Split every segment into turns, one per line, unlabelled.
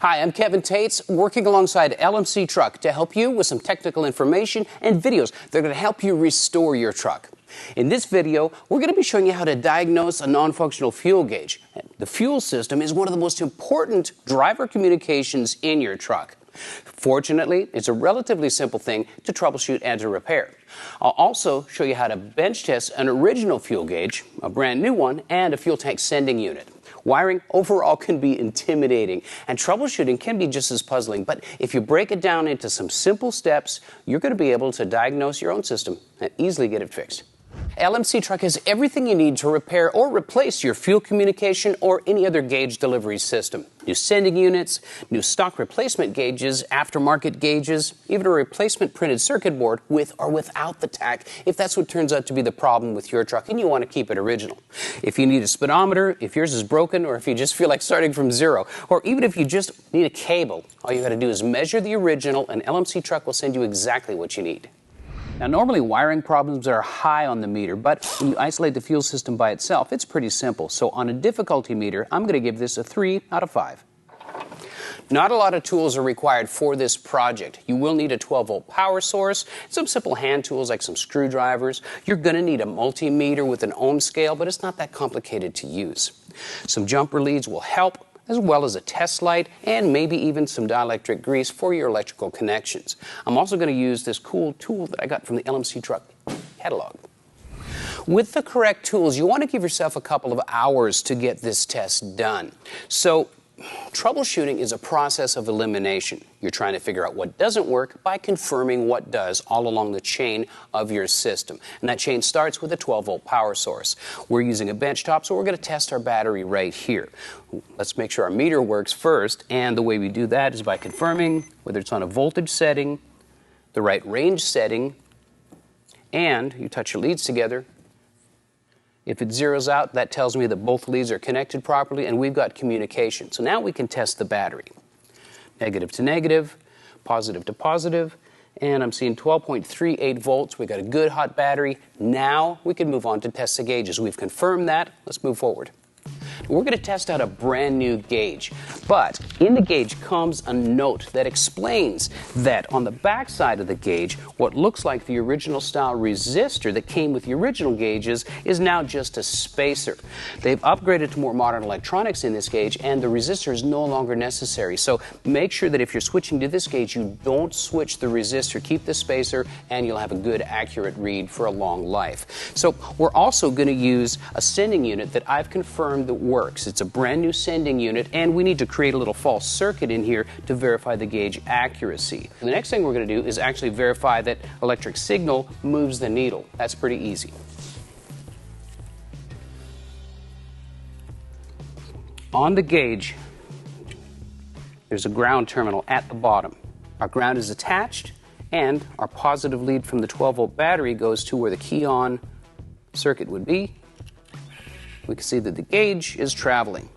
Hi, I'm Kevin Tetz, working alongside LMC Truck to help you with some technical information and videos that are going to help you restore your truck. In this video, we're going to be showing you how to diagnose a non-functional fuel gauge. The fuel system is one of the most important driver communications in your truck. Fortunately, it's a relatively simple thing to troubleshoot and to repair. I'll also show you how to bench test an original fuel gauge, a brand new one, and a fuel tank sending unit. Wiring overall can be intimidating, and troubleshooting can be just as puzzling, but if you break it down into some simple steps, you're going to be able to diagnose your own system and easily get it fixed. LMC Truck has everything you need to repair or replace your fuel communication or any other gauge delivery system. New sending units, new stock replacement gauges, aftermarket gauges, even a replacement printed circuit board with or without the tack if that's what turns out to be the problem with your truck and you want to keep it original. If you need a speedometer, if yours is broken, or if you just feel like starting from zero, or even if you just need a cable, all you got to do is measure the original and LMC Truck will send you exactly what you need. Now, normally wiring problems are high on the meter, but when you isolate the fuel system by itself, it's pretty simple. So on a difficulty meter, I'm going to give this a 3 out of 5. Not a lot of tools are required for this project. You will need a 12-volt power source, some simple hand tools like some screwdrivers. You're going to need a multimeter with an ohm scale, but it's not that complicated to use. Some jumper leads will help, as well as a test light and maybe even some dielectric grease for your electrical connections. I'm also going to use this cool tool that I got from the LMC Truck catalog. With the correct tools, you want to give yourself a couple of hours to get this test done. So, troubleshooting is a process of elimination. You're trying to figure out what doesn't work by confirming what does all along the chain of your system. And that chain starts with a 12-volt power source. We're using a benchtop, so we're going to test our battery right here. Let's make sure our meter works first, and the way we do that is by confirming whether it's on a voltage setting, the right range setting, and you touch your leads together. If it zeroes out, that tells me that both leads are connected properly and we've got communication. So now we can test the battery. Negative to negative, positive to positive, and I'm seeing 12.38 volts. We've got a good hot battery. Now we can move on to test the gauges. We've confirmed that. Let's move forward. We're going to test out a brand new gauge, but in the gauge comes a note that explains that on the back side of the gauge, what looks like the original style resistor that came with the original gauges is now just a spacer. They've upgraded to more modern electronics in this gauge, and the resistor is no longer necessary. So make sure that if you're switching to this gauge, you don't switch the resistor. Keep the spacer, and you'll have a good, accurate read for a long life. So we're also going to use a sending unit that I've confirmed that works. It's a brand new sending unit, and we need to create a little false circuit in here to verify the gauge accuracy. The next thing we're going to do is actually verify that electric signal moves the needle. That's pretty easy. On the gauge, there's a ground terminal at the bottom. Our ground is attached, and our positive lead from the 12-volt battery goes to where the key-on circuit would be. We can see that the gauge is traveling,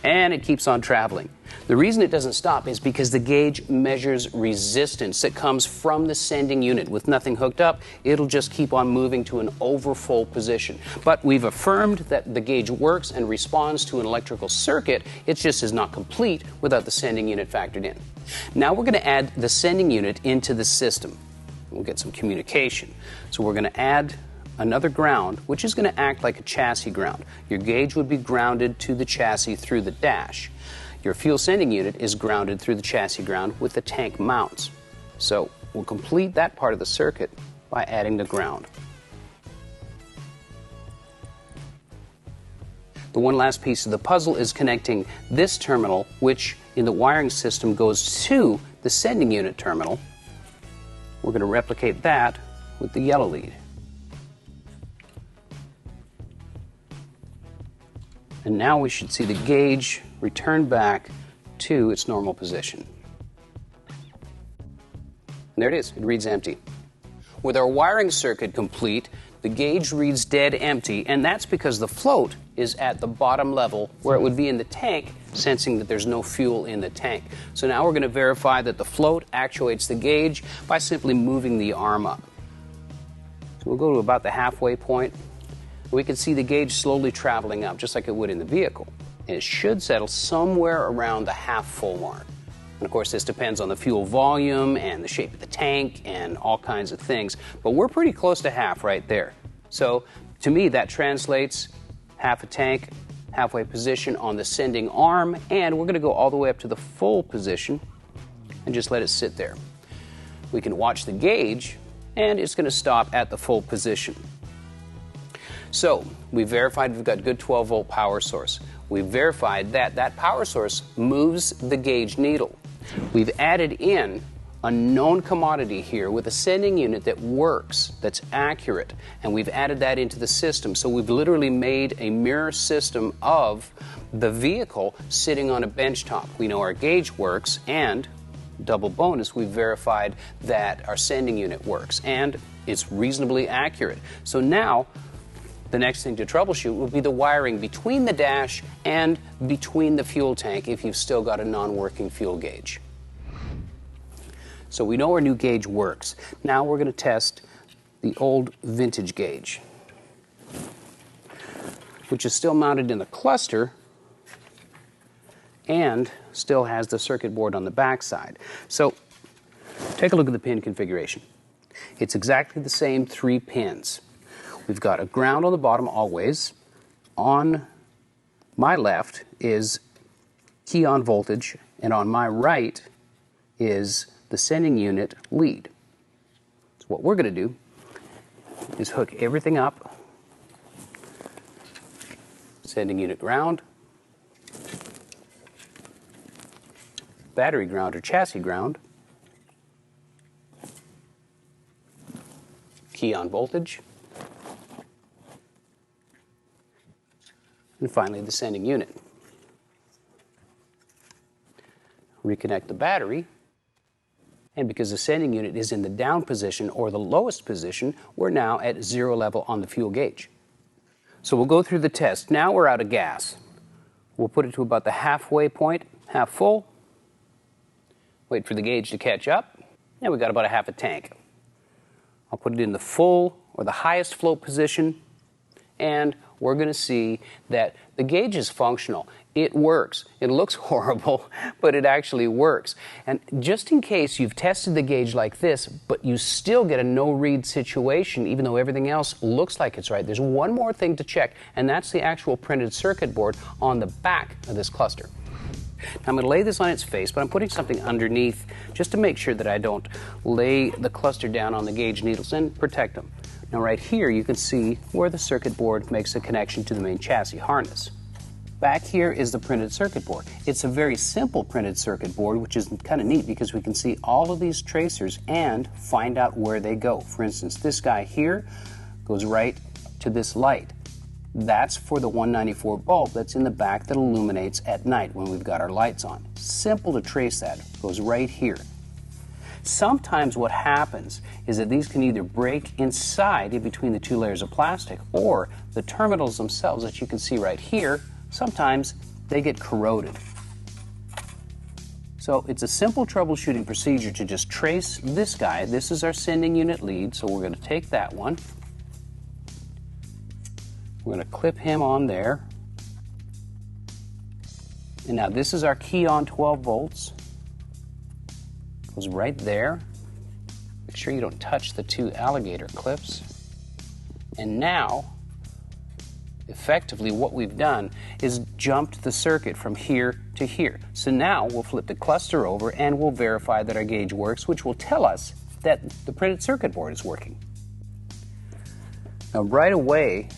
and it keeps on traveling. The reason it doesn't stop is because the gauge measures resistance that comes from the sending unit. With nothing hooked up, it'll just keep on moving to an overfull position. But we've affirmed that the gauge works and responds to an electrical circuit. It just is not complete without the sending unit factored in. Now we're going to add the sending unit into the system. We'll get some communication. So we're going to add another ground, which is going to act like a chassis ground. Your gauge would be grounded to the chassis through the dash. Your fuel sending unit is grounded through the chassis ground with the tank mounts. So we'll complete that part of the circuit by adding the ground. The one last piece of the puzzle is connecting this terminal, which in the wiring system goes to the sending unit terminal. We're going to replicate that with the yellow lead. And now we should see the gauge return back to its normal position. And there it is. It reads empty. With our wiring circuit complete, the gauge reads dead empty, and that's because the float is at the bottom level where it would be in the tank, sensing that there's no fuel in the tank. So now we're going to verify that the float actuates the gauge by simply moving the arm up. So we'll go to about the halfway point. We can see the gauge slowly traveling up, just like it would in the vehicle. And it should settle somewhere around the half full mark. And of course, this depends on the fuel volume and the shape of the tank and all kinds of things. But we're pretty close to half right there. So to me, that translates half a tank, halfway position on the sending arm, and we're going to go all the way up to the full position and just let it sit there. We can watch the gauge, and it's going to stop at the full position. So we verified we've got good 12-volt power source. We verified that that power source moves the gauge needle. We've added in a known commodity here with a sending unit that works, that's accurate, and we've added that into the system. So we've literally made a mirror system of the vehicle sitting on a bench top. We know our gauge works, and double bonus, we've verified that our sending unit works, and it's reasonably accurate. So now the next thing to troubleshoot will be the wiring between the dash and between the fuel tank if you've still got a non-working fuel gauge. So we know our new gauge works. Now we're going to test the old vintage gauge, which is still mounted in the cluster and still has the circuit board on the back side. So take a look at the pin configuration. It's exactly the same 3 pins. We've got a ground on the bottom always. On my left is key on voltage, and on my right is the sending unit lead. So what we're going to do is hook everything up. Sending unit ground, battery ground or chassis ground, key on voltage, and finally the sending unit. Reconnect the battery, and because the sending unit is in the down position or the lowest position, we're now at 0 level on the fuel gauge. So we'll go through the test. Now we're out of gas. We'll put it to about the halfway point, half full. Wait for the gauge to catch up, and we got about a half a tank. I'll put it in the full or the highest flow position, and we're going to see that the gauge is functional. It works. It looks horrible, but it actually works. And just in case you've tested the gauge like this, but you still get a no-read situation, even though everything else looks like it's right, there's one more thing to check, and that's the actual printed circuit board on the back of this cluster. Now I'm going to lay this on its face, but I'm putting something underneath just to make sure that I don't lay the cluster down on the gauge needles and protect them. Now right here you can see where the circuit board makes a connection to the main chassis harness. Back here is the printed circuit board. It's a very simple printed circuit board, which is kind of neat because we can see all of these tracers and find out where they go. For instance, this guy here goes right to this light. That's for the 194 bulb that's in the back that illuminates at night when we've got our lights on. Simple to trace that. It goes right here. Sometimes what happens is that these can either break inside in between the 2 layers of plastic, or the terminals themselves that you can see right here, sometimes they get corroded. So it's a simple troubleshooting procedure to just trace this guy. This is our sending unit lead, so we're going to take that one. We're going to clip him on there. And now this is our key on 12 volts. Goes right there. Make sure you don't touch the 2 alligator clips. And now, effectively what we've done is jumped the circuit from here to here. So now we'll flip the cluster over and we'll verify that our gauge works, which will tell us that the printed circuit board is working. Now right away,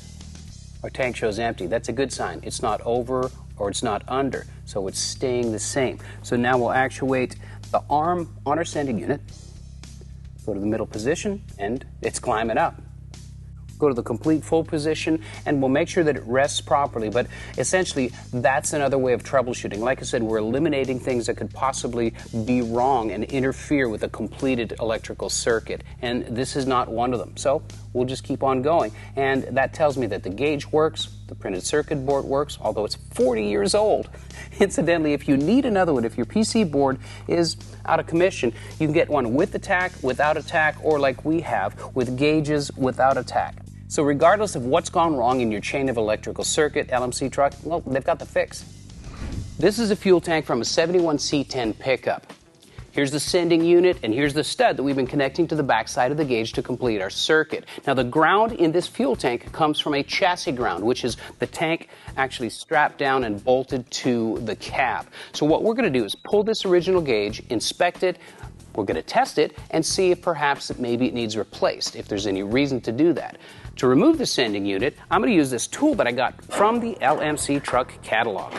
our tank shows empty. That's a good sign. It's not over or it's not under, so it's staying the same. So now we'll actuate the arm on our sending unit, go to the middle position, and it's climbing up. Go to the complete full position, and we'll make sure that it rests properly. But essentially, that's another way of troubleshooting. Like I said, we're eliminating things that could possibly be wrong and interfere with a completed electrical circuit. And this is not one of them. So we'll just keep on going. And that tells me that the gauge works, the printed circuit board works, although it's 40 years old. Incidentally, if you need another one, if your PC board is out of commission, you can get one with a tack, without a tack, or like we have, with gauges without a tack. So regardless of what's gone wrong in your chain of electrical circuit, LMC Truck, well, they've got the fix. This is a fuel tank from a 71 C10 pickup. Here's the sending unit, and here's the stud that we've been connecting to the backside of the gauge to complete our circuit. Now, the ground in this fuel tank comes from a chassis ground, which is the tank actually strapped down and bolted to the cab. So what we're going to do is pull this original gauge, inspect it, we're going to test it, and see if perhaps maybe it needs replaced, if there's any reason to do that. To remove the sending unit, I'm going to use this tool that I got from the LMC Truck catalog.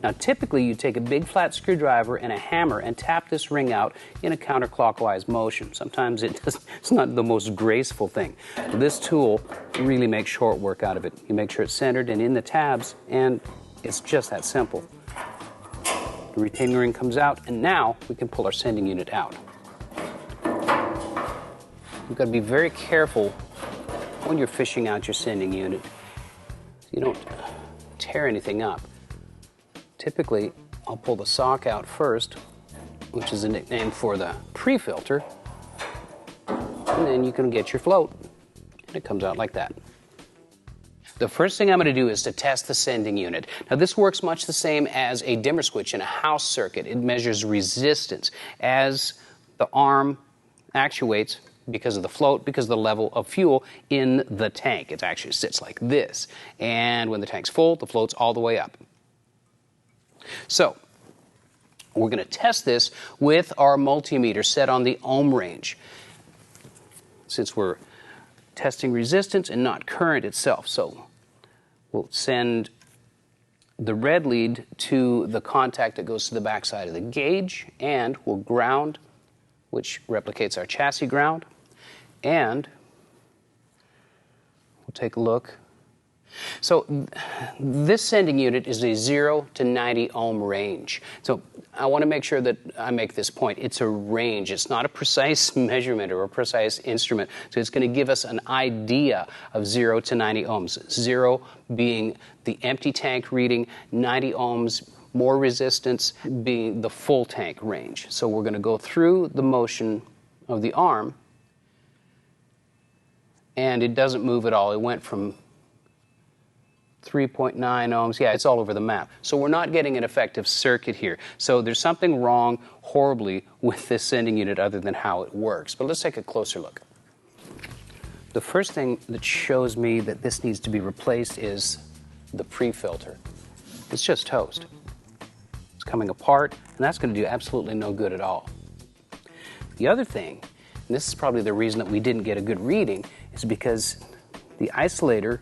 Now, typically, you take a big flat screwdriver and a hammer and tap this ring out in a counterclockwise motion. Sometimes it's not the most graceful thing. This tool really makes short work out of it. You make sure it's centered and in the tabs, and it's just that simple. The retaining ring comes out, and now we can pull our sending unit out. You've got to be very careful when you're fishing out your sending unit so you don't tear anything up. Typically, I'll pull the sock out first, which is a nickname for the pre-filter, and then you can get your float, and it comes out like that. The first thing I'm going to do is to test the sending unit. Now, this works much the same as a dimmer switch in a house circuit. It measures resistance as the arm actuates because of the float, because of the level of fuel in the tank. It actually sits like this, and when the tank's full, the float's all the way up. So, we're going to test this with our multimeter set on the ohm range, since we're testing resistance and not current itself. So, we'll send the red lead to the contact that goes to the backside of the gauge, and we'll ground, which replicates our chassis ground, and we'll take a look. So this sending unit is a 0 to 90 ohm range. So I want to make sure that I make this point. It's a range. It's not a precise measurement or a precise instrument. So it's going to give us an idea of 0 to 90 ohms. 0 being the empty tank reading, 90 ohms, more resistance being the full tank range. So we're going to go through the motion of the arm, and it doesn't move at all. It went from 3.9 ohms. Yeah, it's all over the map. So we're not getting an effective circuit here. So there's something wrong horribly with this sending unit other than how it works. But let's take a closer look. The first thing that shows me that this needs to be replaced is the pre-filter. It's just toast. It's coming apart, and that's going to do absolutely no good at all. The other thing, and this is probably the reason that we didn't get a good reading, is because the isolator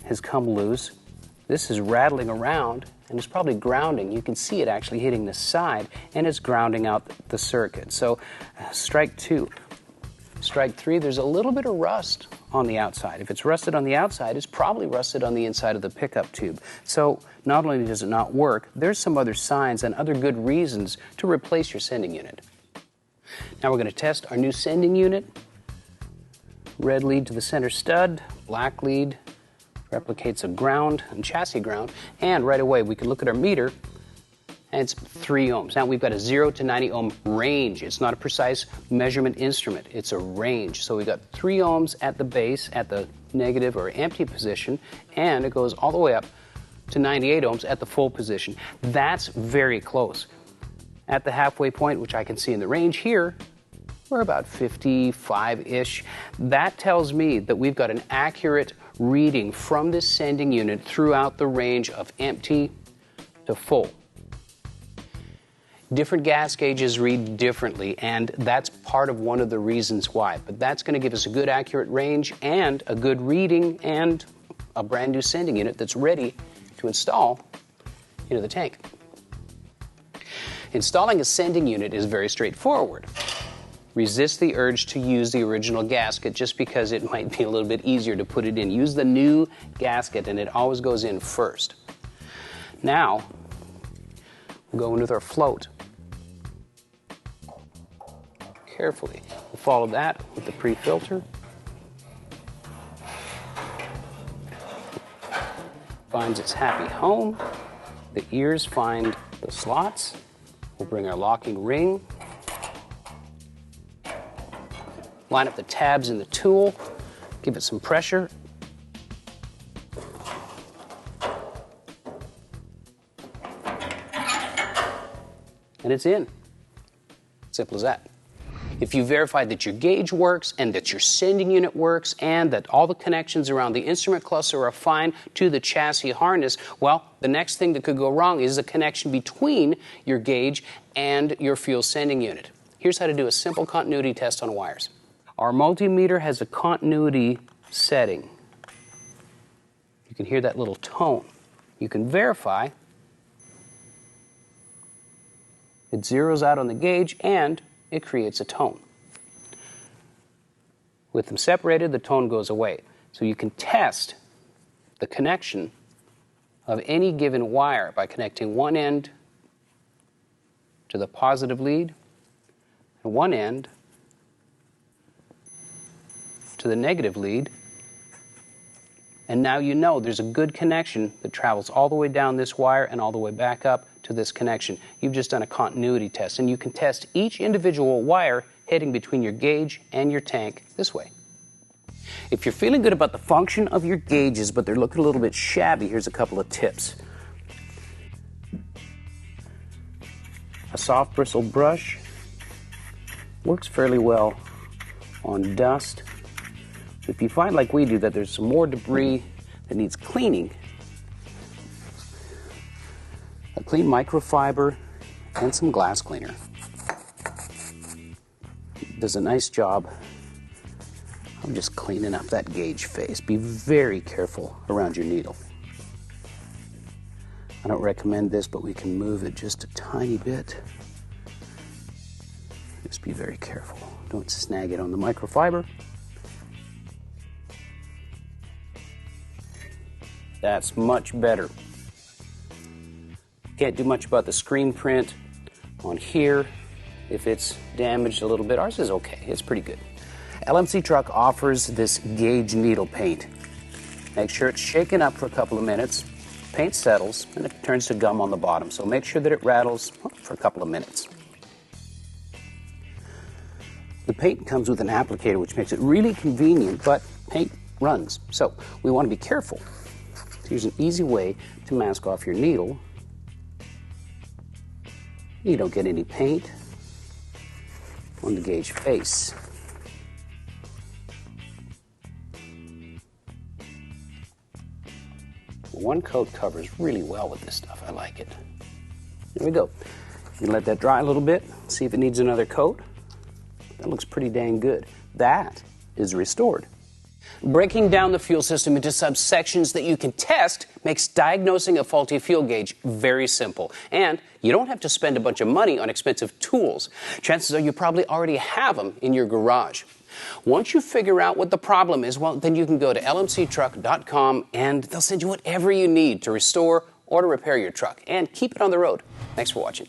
has come loose. This is rattling around, and it's probably grounding. You can see it actually hitting the side, and it's grounding out the circuit. So strike 2. Strike 3, there's a little bit of rust on the outside. If it's rusted on the outside, it's probably rusted on the inside of the pickup tube. So not only does it not work, there's some other signs and other good reasons to replace your sending unit. Now we're going to test our new sending unit. Red lead to the center stud, black lead replicates a ground and chassis ground, and right away we can look at our meter, and it's 3 ohms. Now we've got a 0 to 90 ohm range. It's not a precise measurement instrument. It's a range. So we've got 3 ohms at the base, at the negative or empty position, and it goes all the way up to 98 ohms at the full position. That's very close. At the halfway point, which I can see in the range here, we're about 55-ish. That tells me that we've got an accurate reading from this sending unit throughout the range of empty to full. Different gas gauges read differently, and that's part of one of the reasons why. But that's going to give us a good accurate range and a good reading and a brand new sending unit that's ready to install into the tank. Installing a sending unit is very straightforward. Resist the urge to use the original gasket just because it might be a little bit easier to put it in. Use the new gasket, and it always goes in first. Now, we'll go in with our float. Carefully. We'll follow that with the pre-filter. Finds its happy home. The ears find the slots. We'll bring our locking ring. Line up the tabs in the tool. Give it some pressure. and it's in. Simple as that. If you verify that your gauge works and that your sending unit works and that all the connections around the instrument cluster are fine to the chassis harness, well, the next thing that could go wrong is the connection between your gauge and your fuel sending unit. Here's how to do a simple continuity test on wires. Our multimeter has a continuity setting. You can hear that little tone. You can verify. It zeroes out on the gauge and it creates a tone. With them separated, the tone goes away. So you can test the connection of any given wire by connecting one end to the positive lead and one end to the negative lead. And now you know there's a good connection that travels all the way down this wire and all the way back up to this connection. You've just done a continuity test, and you can test each individual wire heading between your gauge and your tank this way. If you're feeling good about the function of your gauges, but they're looking a little bit shabby, here's a couple of tips. A soft bristle brush works fairly well on dust. If you find, like we do, that there's some more debris that needs cleaning, a clean microfiber and some glass cleaner does a nice job of just cleaning up that gauge face. Be very careful around your needle. I don't recommend this, but we can move it just a tiny bit. Just be very careful. Don't snag it on the microfiber. That's much better. Can't do much about the screen print on here. If it's damaged a little bit, ours is okay. It's pretty good. LMC Truck offers this gauge needle paint. Make sure it's shaken up for a couple of minutes. Paint settles and it turns to gum on the bottom. So make sure that it rattles for a couple of minutes. The paint comes with an applicator, which makes it really convenient, but paint runs. So we want to be careful. Here's an easy way to mask off your needle. You don't get any paint on the gauge face. One coat covers really well with this stuff. I like it. There we go. You can let that dry a little bit, see if it needs another coat. That looks pretty dang good. That is restored. Breaking down the fuel system into subsections that you can test makes diagnosing a faulty fuel gauge very simple. And you don't have to spend a bunch of money on expensive tools. Chances are you probably already have them in your garage. Once you figure out what the problem is, well, then you can go to lmctruck.com and they'll send you whatever you need to restore or to repair your truck and keep it on the road. Thanks for watching.